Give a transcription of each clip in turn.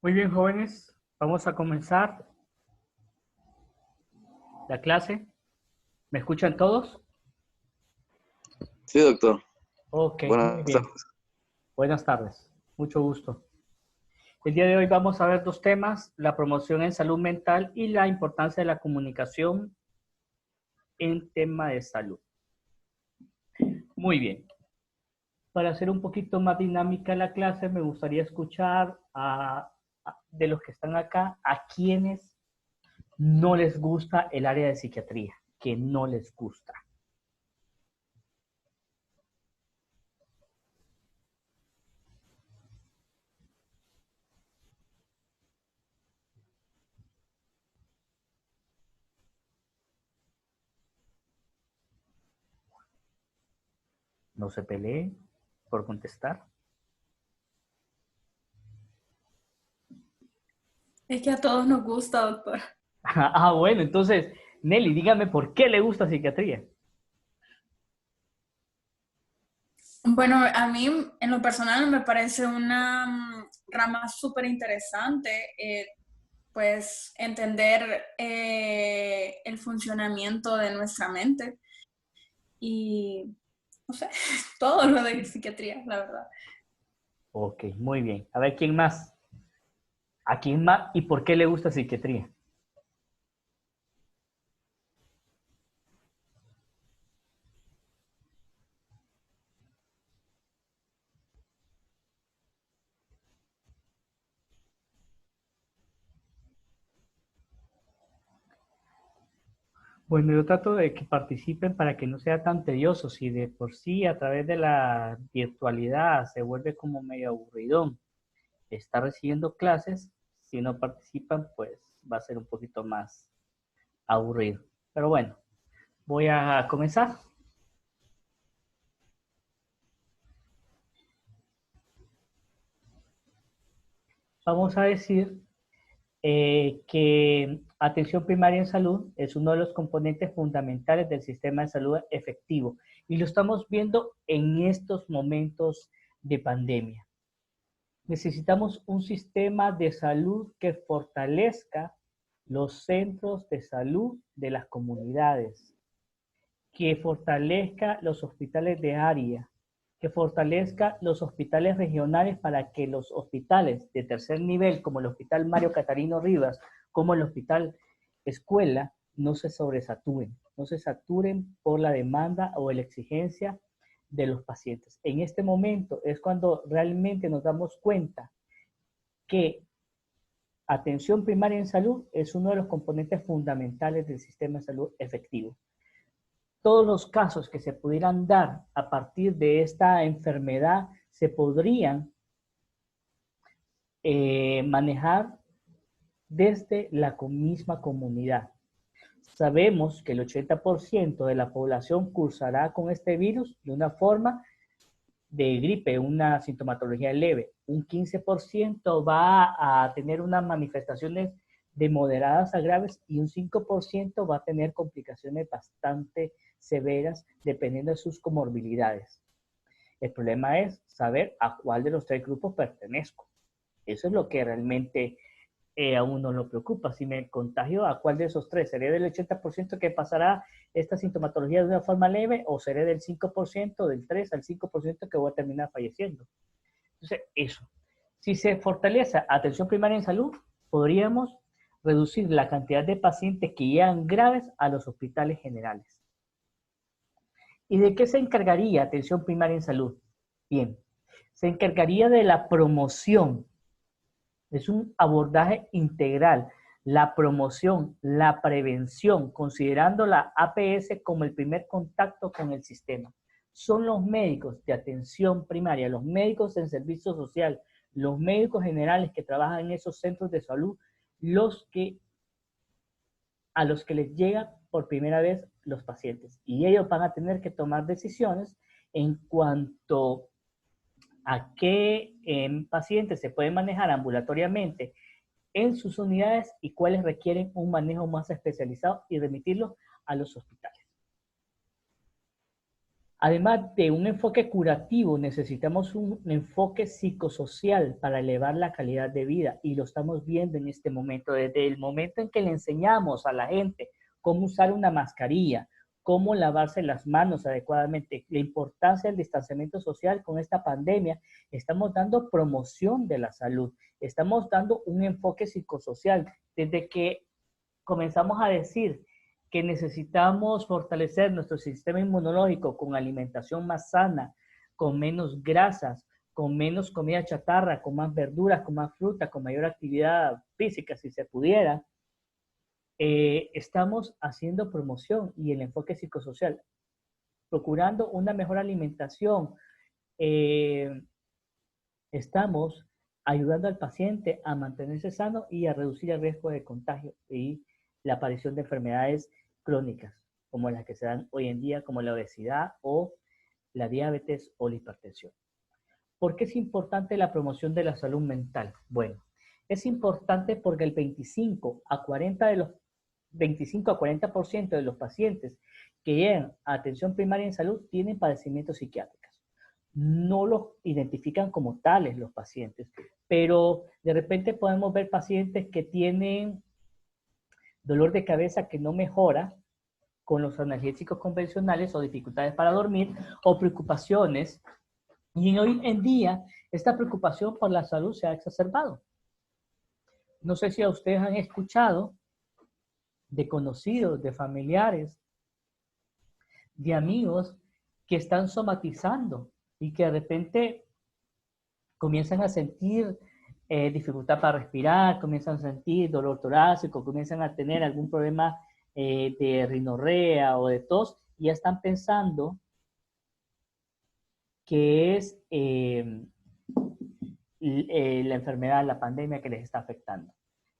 Muy bien, jóvenes. Vamos a comenzar la clase. ¿Me escuchan todos? Sí, doctor. Ok, muy Buenas bien. tardes. Buenas tardes. Mucho gusto. El día de hoy vamos a ver dos temas, la promoción en salud mental y la importancia de la comunicación en tema de salud. Muy bien. Para hacer un poquito más dinámica la clase, me gustaría escuchar de los que están acá, a quienes no les gusta el área de psiquiatría, que no les gusta. No se peleen por contestar. Es que a todos nos gusta, doctor. Bueno, entonces, Nelly, dígame por qué le gusta psiquiatría. Bueno, a mí en lo personal me parece una rama súper interesante, pues entender el funcionamiento de nuestra mente y, no sé, todo lo de psiquiatría, la verdad. Ok, muy bien. A ver, ¿quién más? ¿A quién más y por qué le gusta psiquiatría? Bueno, yo trato de que participen para que no sea tan tedioso. Si de por sí a través de la virtualidad se vuelve como medio aburridón estar recibiendo clases, si no participan, pues va a ser un poquito más aburrido. Pero bueno, voy a comenzar. Vamos a decir que atención primaria en salud es uno de los componentes fundamentales del sistema de salud efectivo y lo estamos viendo en estos momentos de pandemia. Necesitamos un sistema de salud que fortalezca los centros de salud de las comunidades, que fortalezca los hospitales de área, que fortalezca los hospitales regionales para que los hospitales de tercer nivel, como el Hospital Mario Catarino Rivas, como el Hospital Escuela, no se sobresaturen, no se saturen por la demanda o la exigencia de los pacientes. En este momento es cuando realmente nos damos cuenta que atención primaria en salud es uno de los componentes fundamentales del sistema de salud efectivo. Todos los casos que se pudieran dar a partir de esta enfermedad se podrían manejar desde la misma comunidad. Sabemos que el 80% de la población cursará con este virus de una forma de gripe, una sintomatología leve. Un 15% va a tener unas manifestaciones de moderadas a graves y un 5% va a tener complicaciones bastante severas dependiendo de sus comorbilidades. El problema es saber a cuál de los tres grupos pertenezco. Eso es lo que realmente a uno lo preocupa. Si me contagio, ¿a cuál de esos tres? ¿Seré del 80% que pasará esta sintomatología de una forma leve o seré del 5%, del 3 al 5% que voy a terminar falleciendo? Entonces, eso. Si se fortalece atención primaria en salud, podríamos reducir la cantidad de pacientes que llegan graves a los hospitales generales. ¿Y de qué se encargaría atención primaria en salud? Bien, se encargaría de la promoción. Es un abordaje integral. La promoción, la prevención, considerando la APS como el primer contacto con el sistema. Son los médicos de atención primaria, los médicos en servicio social, los médicos generales que trabajan en esos centros de salud, a los que les llega por primera vez los pacientes. Y ellos van a tener que tomar decisiones en cuanto a qué pacientes se pueden manejar ambulatoriamente en sus unidades y cuáles requieren un manejo más especializado y remitirlos a los hospitales. Además de un enfoque curativo, necesitamos un enfoque psicosocial para elevar la calidad de vida y lo estamos viendo en este momento. Desde el momento en que le enseñamos a la gente cómo usar una mascarilla, cómo lavarse las manos adecuadamente, la importancia del distanciamiento social con esta pandemia, estamos dando promoción de la salud, estamos dando un enfoque psicosocial. Desde que comenzamos a decir que necesitamos fortalecer nuestro sistema inmunológico con alimentación más sana, con menos grasas, con menos comida chatarra, con más verduras, con más fruta, con mayor actividad física, si se pudiera, estamos haciendo promoción y el enfoque psicosocial, procurando una mejor alimentación. Estamos ayudando al paciente a mantenerse sano y a reducir el riesgo de contagio y la aparición de enfermedades crónicas, como las que se dan hoy en día, como la obesidad o la diabetes o la hipertensión. ¿Por qué es importante la promoción de la salud mental? Bueno, es importante porque el 25 a 40% de los pacientes que llegan a atención primaria en salud tienen padecimientos psiquiátricos. No los identifican como tales los pacientes, pero de repente podemos ver pacientes que tienen dolor de cabeza que no mejora con los analgésicos convencionales o dificultades para dormir o preocupaciones. Y hoy en día esta preocupación por la salud se ha exacerbado. No sé si a ustedes han escuchado de conocidos, de familiares, de amigos que están somatizando y que de repente comienzan a sentir dificultad para respirar, comienzan a sentir dolor torácico, comienzan a tener algún problema de rinorrea o de tos, y ya están pensando que es la enfermedad, la pandemia que les está afectando.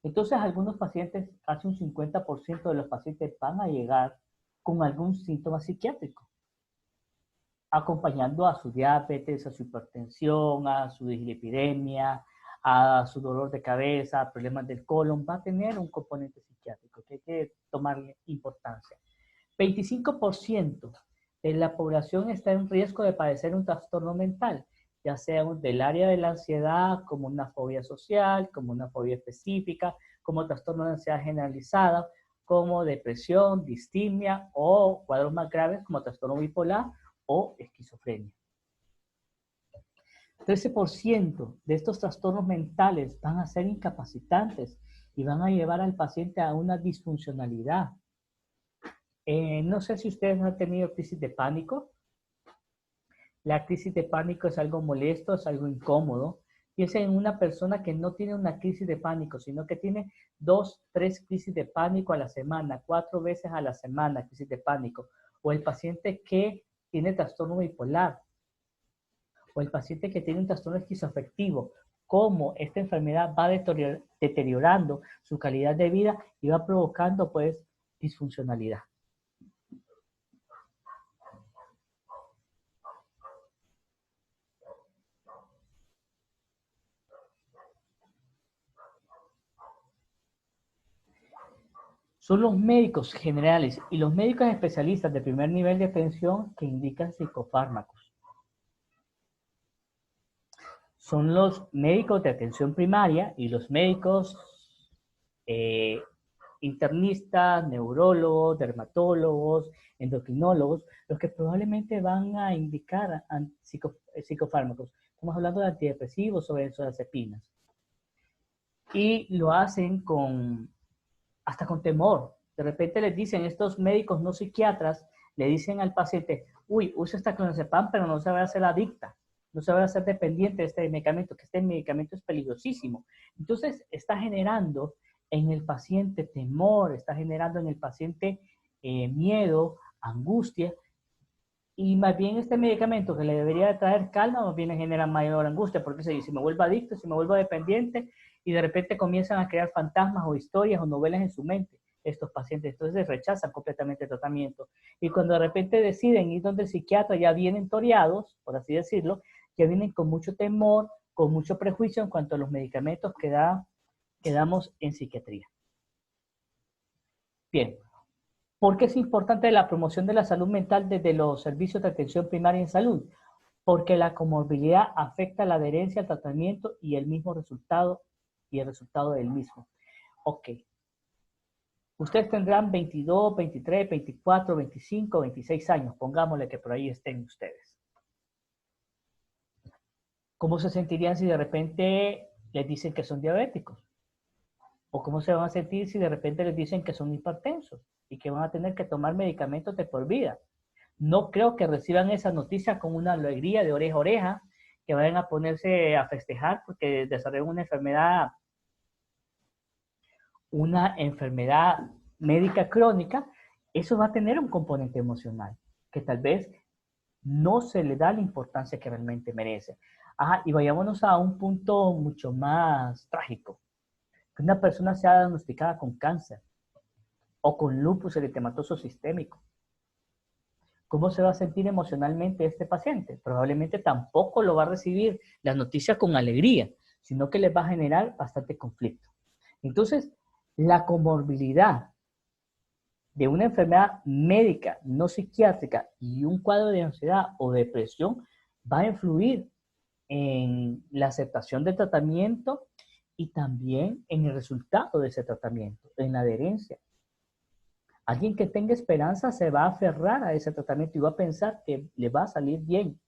Entonces, algunos pacientes, casi un 50% de los pacientes van a llegar con algún síntoma psiquiátrico, acompañando a su diabetes, a su hipertensión, a su dislipidemia, a su dolor de cabeza, problemas del colon, va a tener un componente psiquiátrico que hay que tomarle importancia. 25% de la población está en riesgo de padecer un trastorno mental, ya sea del área de la ansiedad, como una fobia social, como una fobia específica, como trastorno de ansiedad generalizada, como depresión, distimia o cuadros más graves como trastorno bipolar o esquizofrenia. 13% de estos trastornos mentales van a ser incapacitantes y van a llevar al paciente a una disfuncionalidad. No sé si ustedes han tenido crisis de pánico. La crisis de pánico es algo molesto, es algo incómodo. Piensen en una persona que no tiene una crisis de pánico, sino que tiene 2, 3 crisis de pánico a la semana, 4 veces a la semana crisis de pánico. O el paciente que tiene trastorno bipolar. O el paciente que tiene un trastorno esquizoafectivo. Cómo esta enfermedad va deteriorando su calidad de vida y va provocando, pues, disfuncionalidad. Son los médicos generales y los médicos especialistas de primer nivel de atención que indican psicofármacos. Son los médicos de atención primaria y los médicos internistas, neurólogos, dermatólogos, endocrinólogos, los que probablemente van a indicar psicofármacos. Estamos hablando de antidepresivos o benzodiazepinas. Y lo hacen hasta con temor. De repente les dicen, estos médicos no psiquiatras, le dicen al paciente, uy, usa esta clonazepam, pero no se va a hacer adicta, no se va a hacer dependiente de este medicamento, que este medicamento es peligrosísimo. Entonces, está generando en el paciente temor, está generando en el paciente miedo, angustia, y más bien este medicamento que le debería de traer calma, más bien le genera mayor angustia, porque se dice, si me vuelvo adicto, si me vuelvo dependiente, y de repente comienzan a crear fantasmas o historias o novelas en su mente estos pacientes, entonces rechazan completamente el tratamiento. Y cuando de repente deciden ir donde el psiquiatra, ya vienen toreados, por así decirlo, ya vienen con mucho temor, con mucho prejuicio en cuanto a los medicamentos que damos en psiquiatría. Bien, ¿Por qué es importante la promoción de la salud mental desde los servicios de atención primaria en salud? Porque la comorbilidad afecta la adherencia al tratamiento y el resultado del mismo. Ok. Ustedes tendrán 22, 23, 24, 25, 26 años. Pongámosle que por ahí estén ustedes. ¿Cómo se sentirían si de repente les dicen que son diabéticos? ¿O cómo se van a sentir si de repente les dicen que son hipertensos y que van a tener que tomar medicamentos de por vida? No creo que reciban esa noticia con una alegría de oreja a oreja, que vayan a ponerse a festejar porque desarrollan una enfermedad médica crónica. Eso va a tener un componente emocional que tal vez no se le da la importancia que realmente merece. Ajá, y vayámonos a un punto mucho más trágico. Que una persona sea diagnosticada con cáncer o con lupus eritematoso sistémico. ¿Cómo se va a sentir emocionalmente este paciente? Probablemente tampoco lo va a recibir la noticia con alegría, sino que les va a generar bastante conflicto. Entonces, la comorbilidad de una enfermedad médica no psiquiátrica y un cuadro de ansiedad o depresión va a influir en la aceptación del tratamiento y también en el resultado de ese tratamiento, en la adherencia. Alguien que tenga esperanza se va a aferrar a ese tratamiento y va a pensar que le va a salir bien.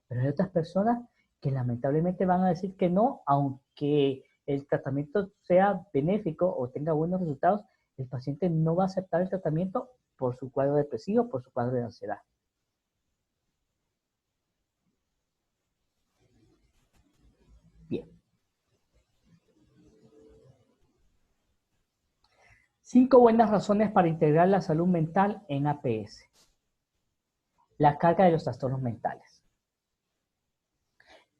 Pero hay otras personas que lamentablemente van a decir que no, aunque el tratamiento sea benéfico o tenga buenos resultados, el paciente no va a aceptar el tratamiento por su cuadro depresivo, por su cuadro de ansiedad. Bien. 5 buenas razones para integrar la salud mental en APS. La carga de los trastornos mentales.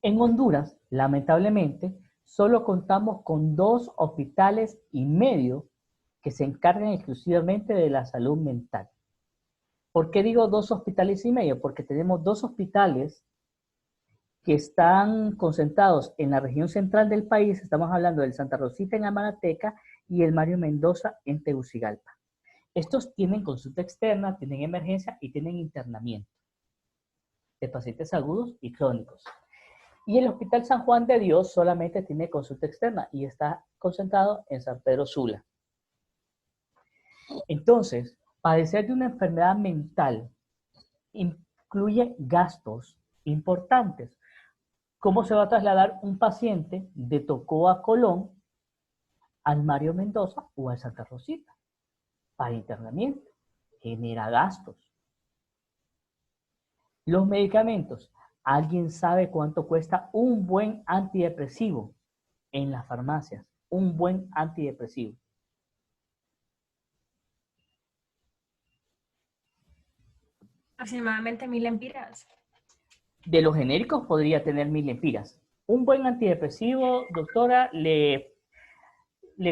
En Honduras, lamentablemente, solo contamos con 2 hospitales y medio que se encargan exclusivamente de la salud mental. ¿Por qué digo 2 hospitales y medio? Porque tenemos 2 hospitales que están concentrados en la región central del país. Estamos hablando del Santa Rosita en Amarateca y el Mario Mendoza en Tegucigalpa. Estos tienen consulta externa, tienen emergencia y tienen internamiento de pacientes agudos y crónicos. Y el Hospital San Juan de Dios solamente tiene consulta externa y está concentrado en San Pedro Sula. Entonces, padecer de una enfermedad mental incluye gastos importantes. ¿Cómo se va a trasladar un paciente de Tocó a Colón al Mario Mendoza o a Santa Rosita? Para internamiento. Genera gastos. Los medicamentos. ¿Alguien sabe cuánto cuesta un buen antidepresivo en las farmacias? Un buen antidepresivo. Aproximadamente 1000 lempiras. De los genéricos podría tener 1000 lempiras. Un buen antidepresivo, doctora, le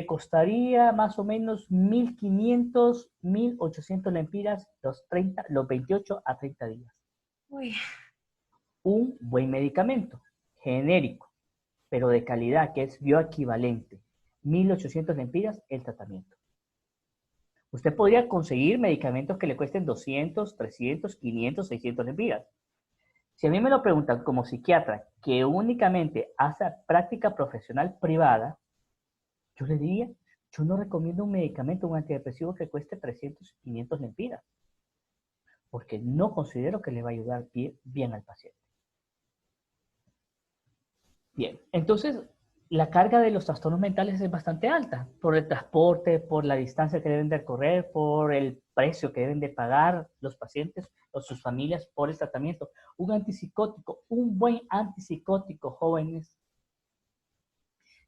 costaría más o menos 1500, 1800 lempiras los 28 a 30 días. Uy. Un buen medicamento, genérico, pero de calidad, que es bioequivalente. 1800 lempiras el tratamiento. Usted podría conseguir medicamentos que le cuesten 200, 300, 500, 600 lempiras. Si a mí me lo preguntan como psiquiatra que únicamente hace práctica profesional privada, yo le diría, yo no recomiendo un medicamento, un antidepresivo que cueste 300, 500 lempiras, porque no considero que le va a ayudar bien al paciente. Bien, entonces la carga de los trastornos mentales es bastante alta, por el transporte, por la distancia que deben de recorrer, por el precio que deben de pagar los pacientes o sus familias por el tratamiento. Un antipsicótico, un buen antipsicótico, jóvenes.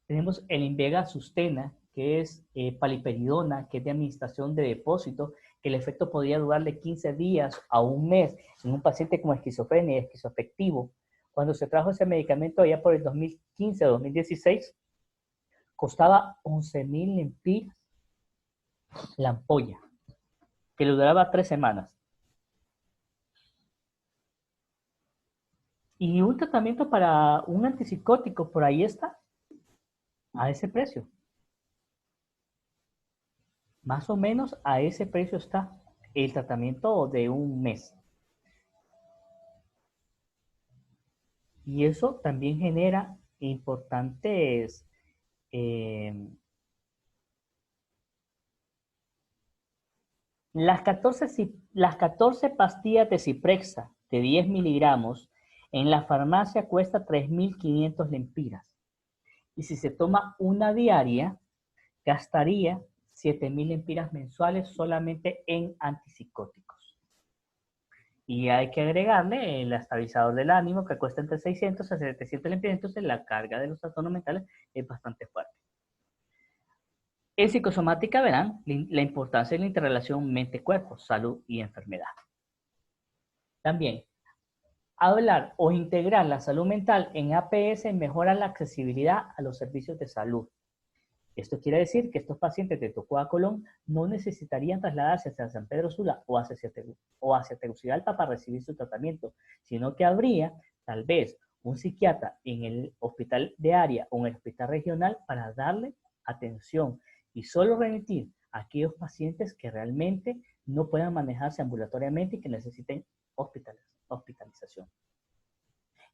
Tenemos el Invega Sustena, que es paliperidona, que es de administración de depósito, que el efecto podría durarle 15 días a un mes en un paciente con esquizofrenia y esquizoafectivo. Cuando se trajo ese medicamento allá por el 2015 o 2016, costaba 11,000 lempiras la ampolla, que le duraba 3 semanas. Y un tratamiento para un antipsicótico por ahí está, a ese precio. Más o menos a ese precio está el tratamiento de un mes. Y eso también genera importantes las 14 pastillas de Ciprexa de 10 miligramos en la farmacia cuesta 3.500 lempiras. Y si se toma una diaria, gastaría 7.000 lempiras mensuales solamente en antipsicóticos. Y hay que agregarle el estabilizador del ánimo que cuesta entre 600 a 700 lempiras. Entonces la carga de los trastornos mentales es bastante fuerte. En psicosomática verán la importancia de la interrelación mente-cuerpo, salud y enfermedad. También, hablar o integrar la salud mental en APS mejora la accesibilidad a los servicios de salud. Esto quiere decir que estos pacientes de Tocó Colón no necesitarían trasladarse hacia San Pedro Sula o hacia Tegucigalpa para recibir su tratamiento, sino que habría tal vez un psiquiatra en el hospital de área o en el hospital regional para darle atención y solo remitir a aquellos pacientes que realmente no puedan manejarse ambulatoriamente y que necesiten hospitalización.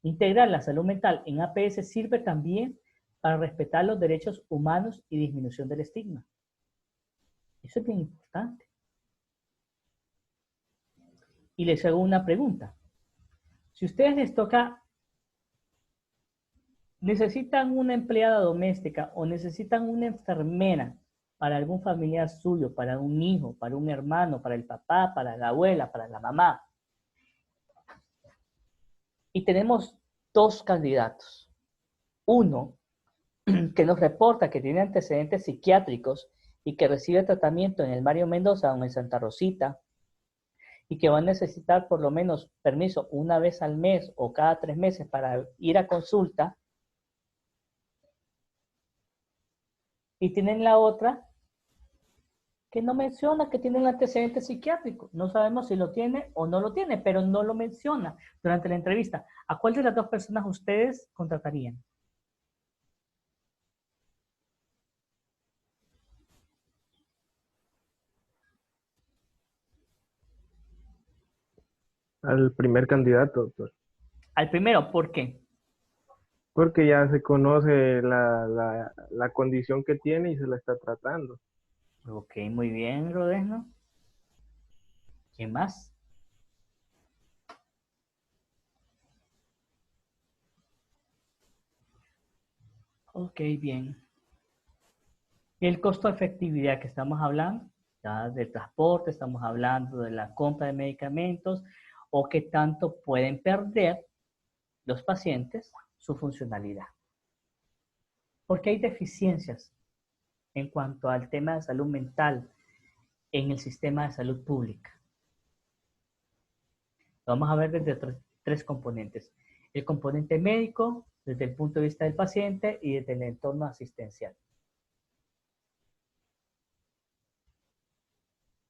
Integrar la salud mental en APS sirve también para respetar los derechos humanos y disminución del estigma. Eso es bien importante. Y les hago una pregunta. Si a ustedes les toca, necesitan una empleada doméstica o necesitan una enfermera para algún familiar suyo, para un hijo, para un hermano, para el papá, para la abuela, para la mamá. Y tenemos dos candidatos. Uno que nos reporta que tiene antecedentes psiquiátricos y que recibe tratamiento en el Mario Mendoza o en Santa Rosita y que va a necesitar por lo menos permiso una vez al mes o cada 3 meses para ir a consulta. Y tienen la otra que no menciona que tiene un antecedente psiquiátrico. No sabemos si lo tiene o no lo tiene, pero no lo menciona durante la entrevista. ¿A cuál de las dos personas ustedes contratarían? Al primer candidato, doctor. Al primero, ¿por qué? Porque ya se conoce la condición que tiene y se la está tratando. Ok, muy bien, Rodesno. ¿Quién más? Ok, bien. El costo de efectividad que estamos hablando, ya del transporte, estamos hablando de la compra de medicamentos o qué tanto pueden perder los pacientes su funcionalidad. Porque hay deficiencias en cuanto al tema de salud mental en el sistema de salud pública. Vamos a ver desde tres componentes. El componente médico, desde el punto de vista del paciente y desde el entorno asistencial.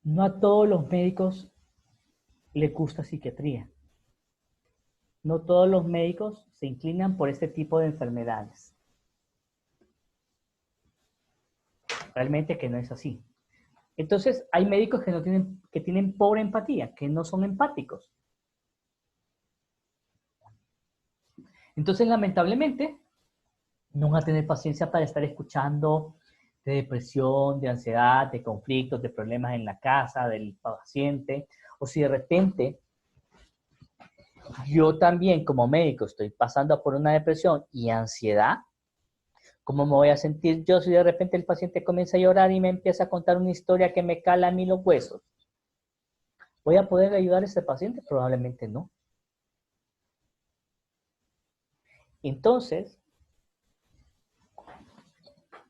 No a todos los médicos les gusta psiquiatría. No todos los médicos se inclinan por este tipo de enfermedades. Realmente que no es así. Entonces, hay médicos que tienen pobre empatía, que no son empáticos. Entonces, lamentablemente, no van a tener paciencia para estar escuchando de depresión, de ansiedad, de conflictos, de problemas en la casa del paciente. O si de repente yo también como médico estoy pasando por una depresión y ansiedad, ¿cómo me voy a sentir yo si de repente el paciente comienza a llorar y me empieza a contar una historia que me cala a mí los huesos? ¿Voy a poder ayudar a ese paciente? Probablemente no. Entonces,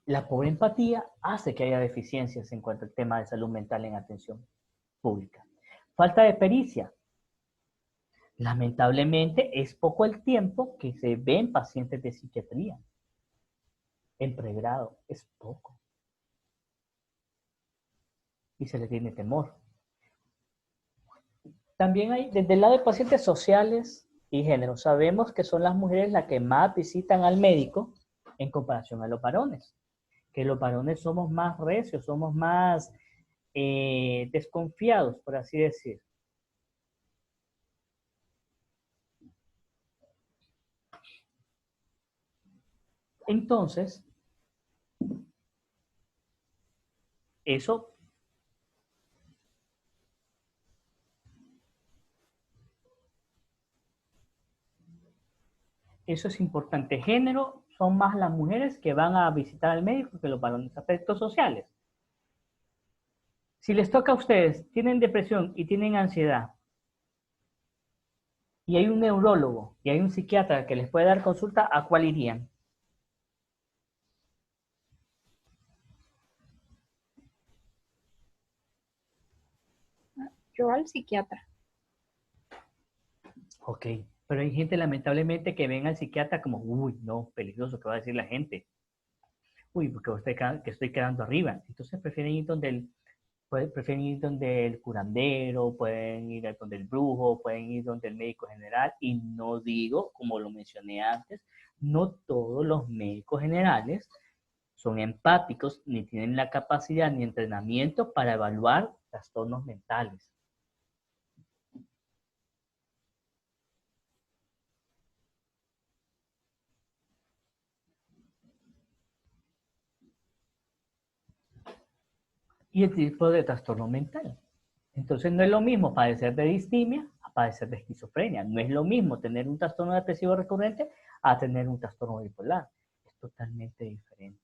la pobre empatía hace que haya deficiencias en cuanto al tema de salud mental en atención pública. Falta de pericia. Lamentablemente, es poco el tiempo que se ven pacientes de psiquiatría. En pregrado, es poco. Y se le tiene temor. También hay, desde el lado de pacientes sociales y género, sabemos que son las mujeres las que más visitan al médico en comparación a los varones. Que los varones somos más recios, somos más desconfiados, por así decir. Entonces, eso es importante. Género son más las mujeres que van a visitar al médico que los varones. Aspectos sociales. Si les toca a ustedes, tienen depresión y tienen ansiedad, y hay un neurólogo y hay un psiquiatra que les puede dar consulta, ¿a cuál irían? Yo al psiquiatra. Ok, pero hay gente lamentablemente que ven al psiquiatra como, uy, no, peligroso, ¿qué va a decir la gente? Uy, porque estoy quedando arriba. Entonces prefieren ir donde el curandero, pueden ir donde el brujo, pueden ir donde el médico general. Y no digo, como lo mencioné antes, no todos los médicos generales son empáticos, ni tienen la capacidad ni entrenamiento para evaluar trastornos mentales. Y el tipo de trastorno mental. Entonces no es lo mismo padecer de distimia a padecer de esquizofrenia. No es lo mismo tener un trastorno depresivo recurrente a tener un trastorno bipolar. Es totalmente diferente.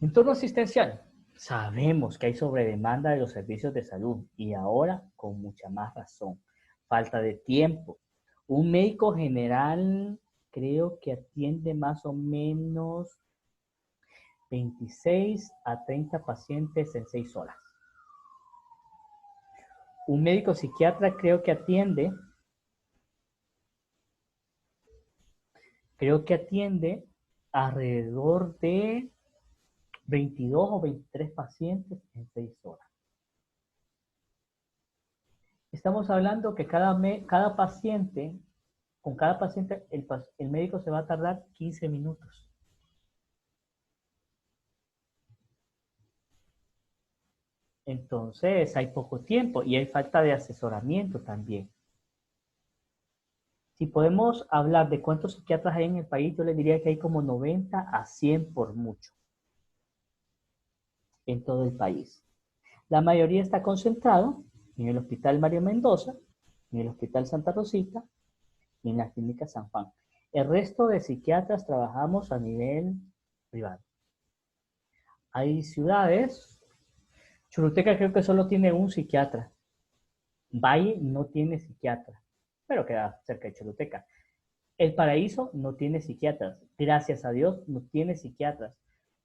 Entorno asistencial. Sabemos que hay sobredemanda de los servicios de salud y ahora con mucha más razón. Falta de tiempo. Un médico general creo que atiende más o menos 26 a 30 pacientes en 6 horas. Un médico psiquiatra creo que atiende alrededor de 22 o 23 pacientes en 6 horas. Estamos hablando que cada paciente, con cada paciente, el médico se va a tardar 15 minutos. Entonces hay poco tiempo y hay falta de asesoramiento también. Si podemos hablar de cuántos psiquiatras hay en el país, yo les diría que hay como 90 a 100 por mucho en todo el país. La mayoría está concentrado en el Hospital Mario Mendoza, en el Hospital Santa Rosita y en la Clínica San Juan. El resto de psiquiatras trabajamos a nivel privado. Hay ciudades, Choluteca creo que solo tiene un psiquiatra. Valle no tiene psiquiatra, pero queda cerca de Choluteca. El Paraíso no tiene psiquiatras. Gracias a Dios no tiene psiquiatras.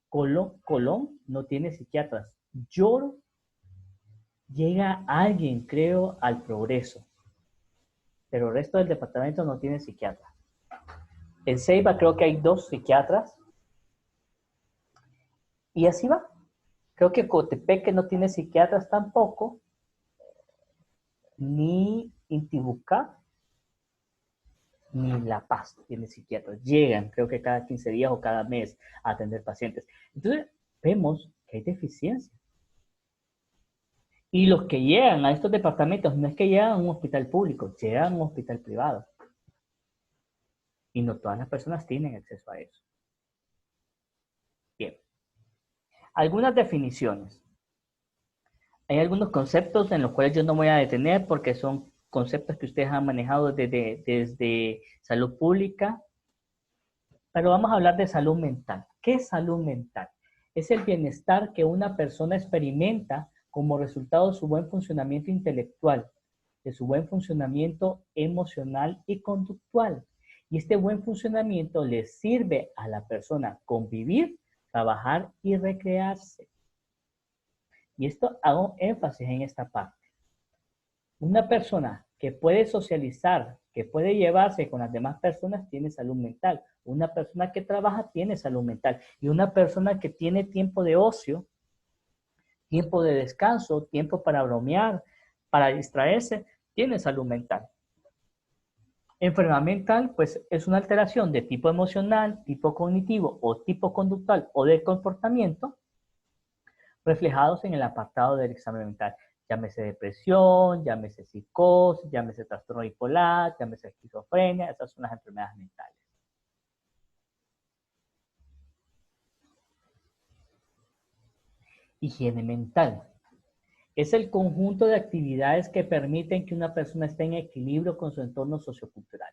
Colón no tiene psiquiatras. Lloro llega alguien, creo, al Progreso. Pero el resto del departamento no tiene psiquiatra. En Ceiba creo que hay 2 psiquiatras. Y así va. Creo que Cotepeque no tiene psiquiatras tampoco. Ni Intibucá, ni La Paz tiene psiquiatras. Llegan, creo que cada 15 días o cada mes a atender pacientes. Entonces, vemos que hay deficiencia. Y los que llegan a estos departamentos no es que llegan a un hospital público, llegan a un hospital privado. Y no todas las personas tienen acceso a eso. Bien. Algunas definiciones. Hay algunos conceptos en los cuales yo no voy a detener porque son conceptos que ustedes han manejado desde salud pública. Pero vamos a hablar de salud mental. ¿Qué es salud mental? Es el bienestar que una persona experimenta como resultado de su buen funcionamiento intelectual, de su buen funcionamiento emocional y conductual. Y este buen funcionamiento le sirve a la persona convivir, trabajar y recrearse. Y esto hago énfasis en esta parte. Una persona que puede socializar, que puede llevarse con las demás personas, tiene salud mental. Una persona que trabaja tiene salud mental. Y una persona que tiene tiempo de ocio, tiempo de descanso, tiempo para bromear, para distraerse, tiene salud mental. Enfermedad mental, pues es una alteración de tipo emocional, tipo cognitivo o tipo conductual o de comportamiento reflejados en el apartado del examen mental. Llámese depresión, llámese psicosis, llámese trastorno bipolar, llámese esquizofrenia, esas son las enfermedades mentales. Higiene mental. Es el conjunto de actividades que permiten que una persona esté en equilibrio con su entorno sociocultural.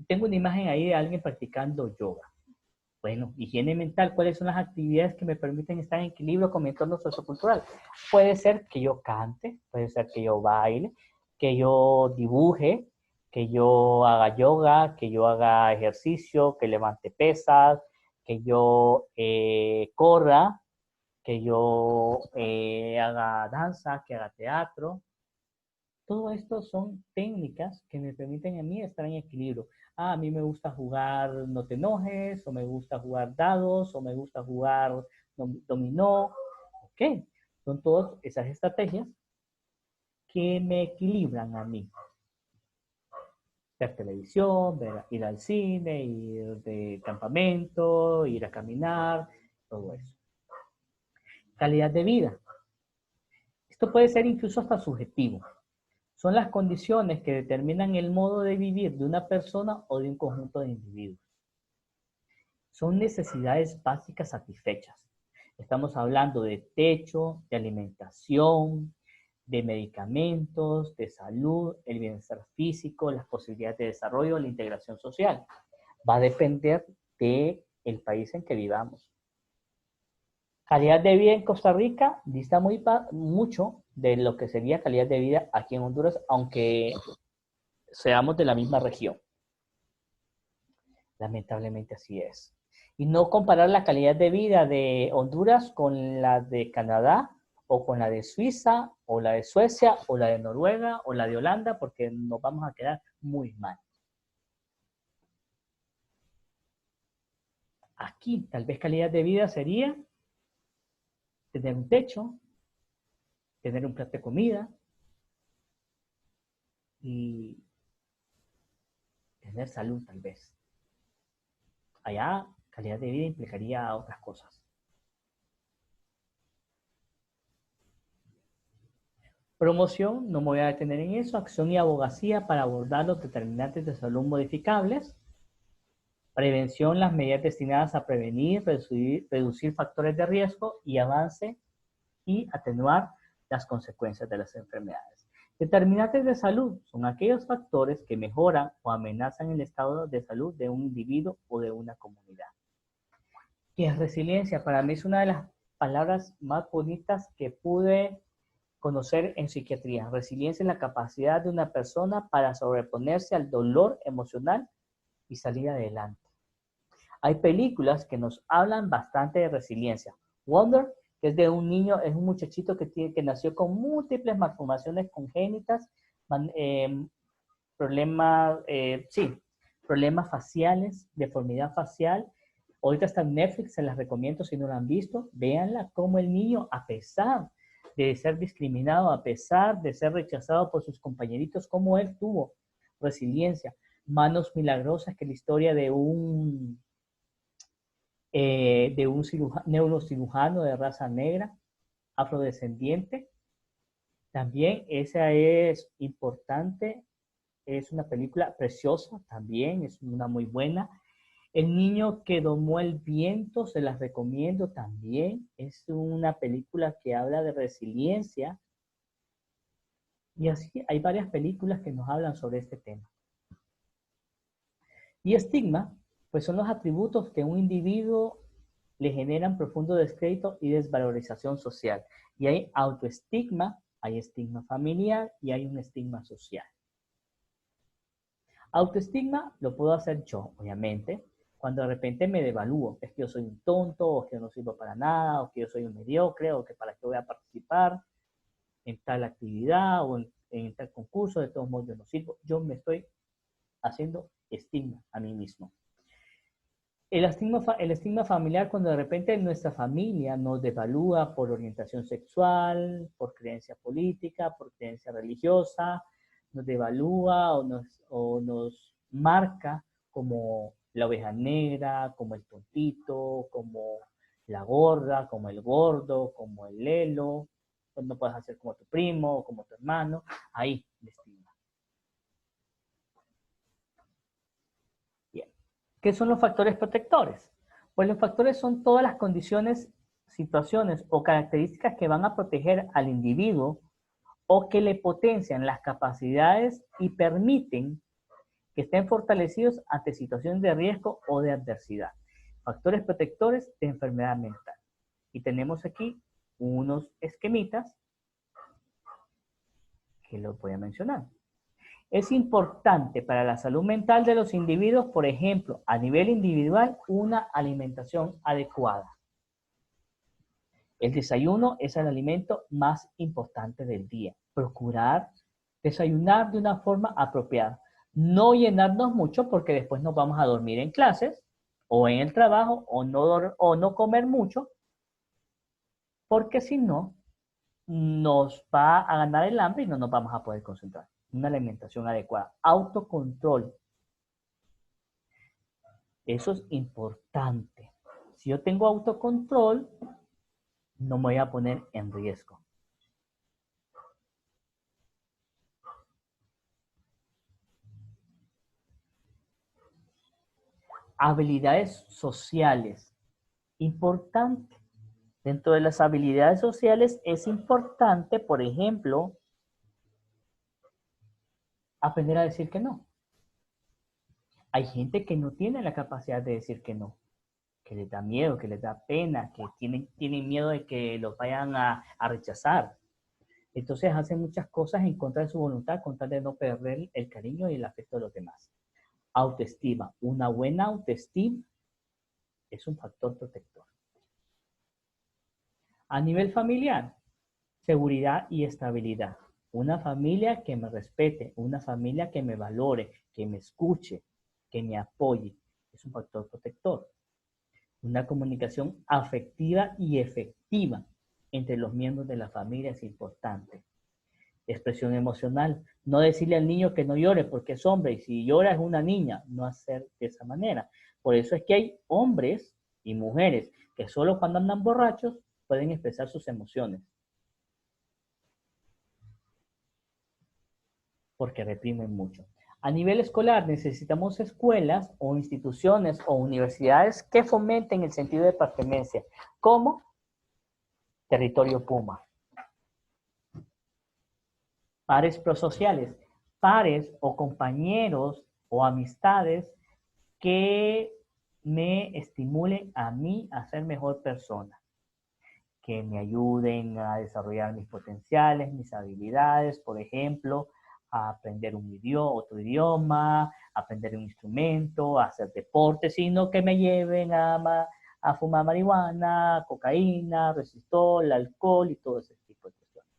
Tengo una imagen ahí de alguien practicando yoga. Bueno, higiene mental, ¿cuáles son las actividades que me permiten estar en equilibrio con mi entorno sociocultural? Puede ser que yo cante, puede ser que yo baile, que yo dibuje, que yo haga yoga, que yo haga ejercicio, que levante pesas, que yo corra, que yo haga danza, que haga teatro. Todo esto son técnicas que me permiten a mí estar en equilibrio. Ah, a mí me gusta jugar no te enojes, o me gusta jugar dados, o me gusta jugar dominó. Ok, son todas esas estrategias que me equilibran a mí. Ver televisión, ir al cine, ir de campamento, ir a caminar, todo eso. Calidad de vida. Esto puede ser incluso hasta subjetivo. Son las condiciones que determinan el modo de vivir de una persona o de un conjunto de individuos. Son necesidades básicas satisfechas. Estamos hablando de techo, de alimentación, de medicamentos, de salud, el bienestar físico, las posibilidades de desarrollo, la integración social. Va a depender del país en que vivamos. Calidad de vida en Costa Rica dista mucho de lo que sería calidad de vida aquí en Honduras, aunque seamos de la misma región. Lamentablemente así es. Y no comparar la calidad de vida de Honduras con la de Canadá, o con la de Suiza, o la de Suecia, o la de Noruega, o la de Holanda, porque nos vamos a quedar muy mal. Aquí, tal vez calidad de vida sería tener un techo, tener un plato de comida y tener salud, tal vez. Allá, calidad de vida implicaría otras cosas. Promoción, no me voy a detener en eso. Acción y abogacía para abordar los determinantes de salud modificables. Prevención, las medidas destinadas a prevenir, reducir factores de riesgo y avance y atenuar las consecuencias de las enfermedades. Determinantes de salud son aquellos factores que mejoran o amenazan el estado de salud de un individuo o de una comunidad. ¿Qué es resiliencia? Para mí es una de las palabras más bonitas que pude conocer en psiquiatría. Resiliencia es la capacidad de una persona para sobreponerse al dolor emocional y salir adelante. Hay películas que nos hablan bastante de resiliencia. Wonder, que es de un niño, es un muchachito que nació con múltiples malformaciones congénitas, problemas faciales, deformidad facial. Ahorita está en Netflix, se las recomiendo si no la han visto. Véanla, cómo el niño, a pesar de ser discriminado, a pesar de ser rechazado por sus compañeritos, cómo él tuvo resiliencia. Manos Milagrosas, que es la historia de un neurocirujano de raza negra, afrodescendiente. También esa es importante, es una película preciosa también, es una muy buena. El niño que domó el viento, se las recomiendo también, es una película que habla de resiliencia. Y así hay varias películas que nos hablan sobre este tema. Y estigma, pues son los atributos que un individuo le generan profundo descrédito y desvalorización social. Y hay autoestigma, hay estigma familiar y hay un estigma social. Autoestigma lo puedo hacer yo, obviamente, cuando de repente me devalúo. Es que yo soy un tonto, o que yo no sirvo para nada, o que yo soy un mediocre, o que para qué voy a participar en tal actividad o en tal concurso, de todos modos yo no sirvo. Yo me estoy haciendo estigma a mí mismo. El estigma familiar, cuando de repente nuestra familia nos devalúa por orientación sexual, por creencia política, por creencia religiosa, nos devalúa o nos marca como la oveja negra, como el tontito, como la gorda, como el gordo, como el lelo, pues no puedes hacer como tu primo, como tu hermano, ahí la estima. Bien. ¿Qué son los factores protectores? Pues los factores son todas las condiciones, situaciones o características que van a proteger al individuo o que le potencian las capacidades y permiten que estén fortalecidos ante situaciones de riesgo o de adversidad. Factores protectores de enfermedad mental. Y tenemos aquí unos esquemitas que los voy a mencionar. Es importante para la salud mental de los individuos, por ejemplo, a nivel individual, una alimentación adecuada. El desayuno es el alimento más importante del día. Procurar desayunar de una forma apropiada. No llenarnos mucho porque después nos vamos a dormir en clases o en el trabajo o no comer mucho porque si no nos va a ganar el hambre y no nos vamos a poder concentrar. Una alimentación adecuada. Autocontrol. Eso es importante. Si yo tengo autocontrol, no me voy a poner en riesgo. Habilidades sociales. Importante. Dentro de las habilidades sociales es importante, por ejemplo, aprender a decir que no. Hay gente que no tiene la capacidad de decir que no, que les da miedo, que les da pena, que tienen miedo de que los vayan a rechazar. Entonces hacen muchas cosas en contra de su voluntad, con tal de no perder el cariño y el afecto de los demás. Autoestima. Una buena autoestima es un factor protector. A nivel familiar, seguridad y estabilidad. Una familia que me respete, una familia que me valore, que me escuche, que me apoye, es un factor protector. Una comunicación afectiva y efectiva entre los miembros de la familia es importante. Expresión emocional. No decirle al niño que no llore porque es hombre y si llora es una niña. No hacer de esa manera. Por eso es que hay hombres y mujeres que solo cuando andan borrachos pueden expresar sus emociones. Porque reprimen mucho. A nivel escolar necesitamos escuelas o instituciones o universidades que fomenten el sentido de pertenencia, como Territorio Puma. Pares prosociales, pares o compañeros o amistades que me estimulen a mí a ser mejor persona, que me ayuden a desarrollar mis potenciales, mis habilidades, por ejemplo, a aprender otro idioma, aprender un instrumento, a hacer deporte, sino que me lleven a fumar marihuana, cocaína, resistol, alcohol y todo ese tipo de cuestiones.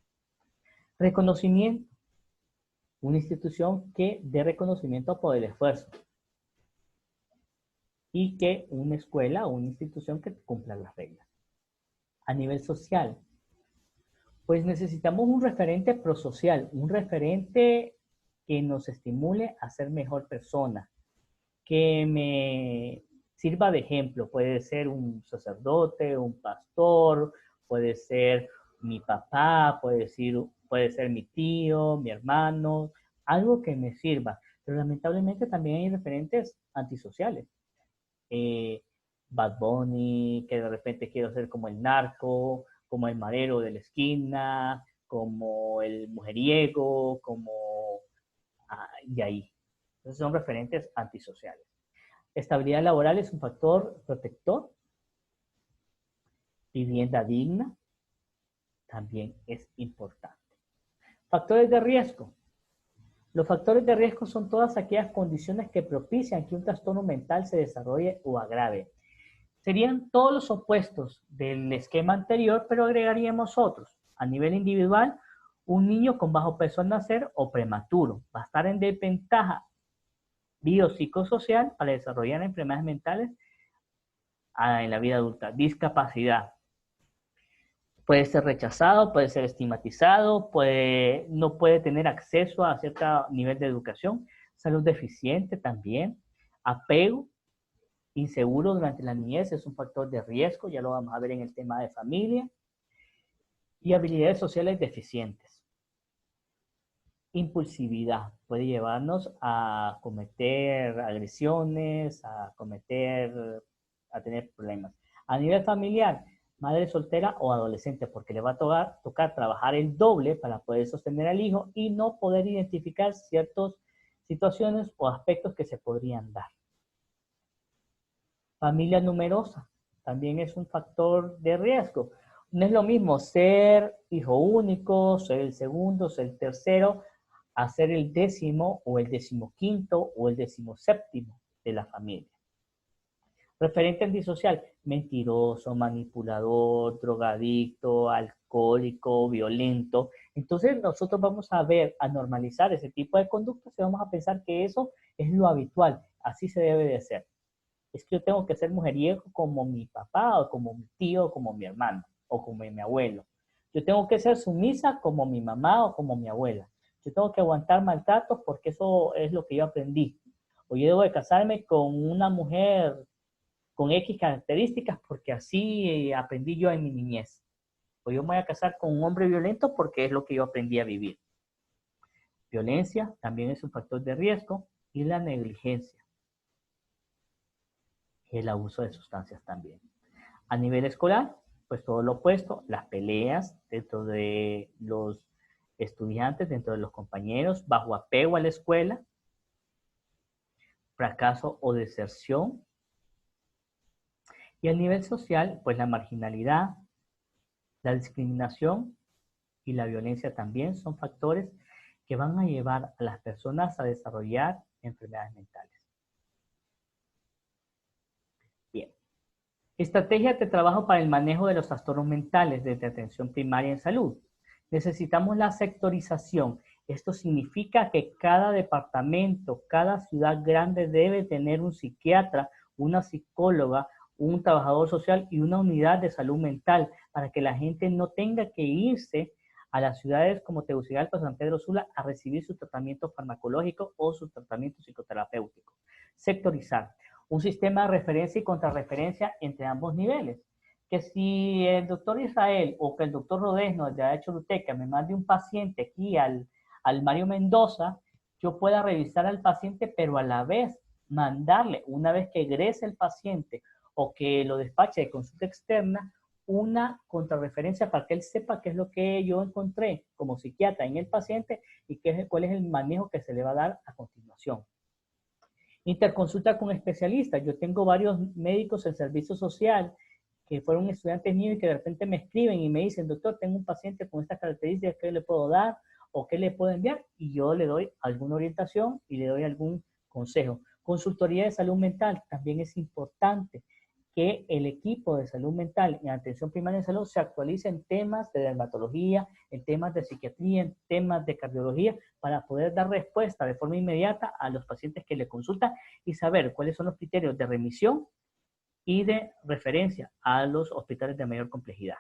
Reconocimiento. Una institución que dé reconocimiento por el esfuerzo. Y que una escuela o una institución que cumpla las reglas. A nivel social, pues necesitamos un referente prosocial, un referente que nos estimule a ser mejor persona, que me sirva de ejemplo. Puede ser un sacerdote, un pastor, puede ser mi papá, puede ser mi tío, mi hermano, algo que me sirva. Pero lamentablemente también hay referentes antisociales. Bad Bunny, que de repente quiero ser como el narco, como el marero de la esquina, como el mujeriego, como de ahí. Entonces son referentes antisociales. Estabilidad laboral es un factor protector. Vivienda digna también es importante. Factores de riesgo. Los factores de riesgo son todas aquellas condiciones que propician que un trastorno mental se desarrolle o agrave. Serían todos los opuestos del esquema anterior, pero agregaríamos otros. A nivel individual, un niño con bajo peso al nacer o prematuro va a estar en desventaja biopsicosocial para desarrollar enfermedades mentales en la vida adulta. Discapacidad. Puede ser rechazado, puede ser estigmatizado, no puede tener acceso a cierto nivel de educación. Salud deficiente también. Apego Inseguro durante la niñez es un factor de riesgo, ya lo vamos a ver en el tema de familia. Y habilidades sociales deficientes. Impulsividad puede llevarnos a cometer agresiones, a tener problemas. A nivel familiar, madre soltera o adolescente, porque le va a tocar trabajar el doble para poder sostener al hijo y no poder identificar ciertas situaciones o aspectos que se podrían dar. Familia numerosa también es un factor de riesgo. No es lo mismo ser hijo único, ser el segundo, ser el tercero, a ser el 10º o el 15º o el 17º de la familia. Referente antisocial, mentiroso, manipulador, drogadicto, alcohólico, violento. Entonces nosotros vamos a normalizar ese tipo de conductas y vamos a pensar que eso es lo habitual, así se debe de hacer. Es que yo tengo que ser mujeriego como mi papá, o como mi tío, o como mi hermano, o como mi abuelo. Yo tengo que ser sumisa como mi mamá o como mi abuela. Yo tengo que aguantar maltratos porque eso es lo que yo aprendí. O yo debo de casarme con una mujer con X características porque así aprendí yo en mi niñez. O yo me voy a casar con un hombre violento porque es lo que yo aprendí a vivir. Violencia también es un factor de riesgo y la negligencia. El abuso de sustancias también. A nivel escolar, pues todo lo opuesto, las peleas dentro de los estudiantes, dentro de los compañeros, bajo apego a la escuela, fracaso o deserción. Y a nivel social, pues la marginalidad, la discriminación y la violencia también son factores que van a llevar a las personas a desarrollar enfermedades mentales. Bien. Estrategias de trabajo para el manejo de los trastornos mentales desde atención primaria en salud. Necesitamos la sectorización. Esto significa que cada departamento, cada ciudad grande debe tener un psiquiatra, una psicóloga, un trabajador social y una unidad de salud mental para que la gente no tenga que irse a las ciudades como Tegucigalpa o San Pedro Sula a recibir su tratamiento farmacológico o su tratamiento psicoterapéutico. Sectorizar. Un sistema de referencia y contrarreferencia entre ambos niveles. Que si el doctor Israel o que el doctor Rodesno de la Choluteca me mande un paciente aquí al Mario Mendoza, yo pueda revisar al paciente, pero a la vez mandarle, una vez que egrese el paciente o que lo despache de consulta externa, una contrarreferencia para que él sepa qué es lo que yo encontré como psiquiatra en el paciente y cuál es el manejo que se le va a dar a continuación. Interconsulta con especialistas. Yo tengo varios médicos en servicio social que fueron estudiantes míos y que de repente me escriben y me dicen, doctor, tengo un paciente con estas características, ¿qué le puedo dar o qué le puedo enviar? Y yo le doy alguna orientación y le doy algún consejo. Consultoría de salud mental también es importante que el equipo de salud mental en atención primaria de salud se actualice en temas de dermatología, en temas de psiquiatría, en temas de cardiología, para poder dar respuesta de forma inmediata a los pacientes que le consultan y saber cuáles son los criterios de remisión y de referencia a los hospitales de mayor complejidad.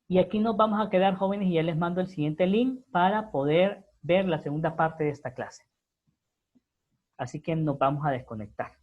Y aquí nos vamos a quedar, jóvenes, y ya les mando el siguiente link para poder ver la segunda parte de esta clase. Así que nos vamos a desconectar.